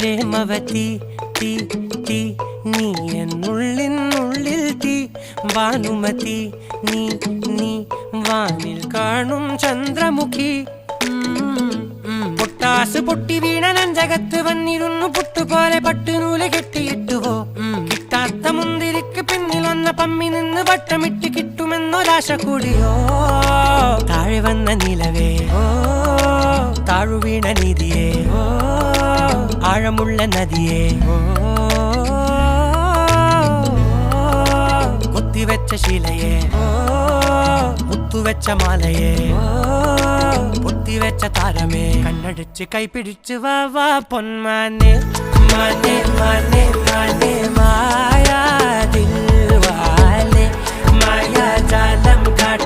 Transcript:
പ്രേമവതി തീ തീ നീ എന്നുള്ളിനുള്ളിൽ തീ ഭാനുമതി നീ നീ വാനിൽ കാണും ചന്ദ്രമുഖി പൊട്ടാസ് പൊട്ടി വീണ നെഞ്ചകത്ത് വന്നിരുന്നു പുട്ടുപോലെ പട്ടുനൂല് കെട്ടിയിട്ടുവോ കിട്ടാത്ത മുന്തിരിക്ക് പിന്നിൽ വന്ന പമ്മി നിന്ന് വട്ടമിട്ട് കിട്ടുമെന്നൊരാശ കൂടിയോ താഴെ വന്ന നിലവേ താഴു വീണ നിധിയേ ആഴമുള്ള നദിയേ കൊത്തിവെച്ച ശിലയെ മുത്തുവെച്ച മാലയെ പൊത്തിവെച്ച താരമേ കണ്ണടിച്ച് കൈപിടിച്ച് വാ വാ പൊന്മാനെ മാനെ മാനെ മാനെ മായാ ദിൽവാലെ മായാജാലം കാട്ടി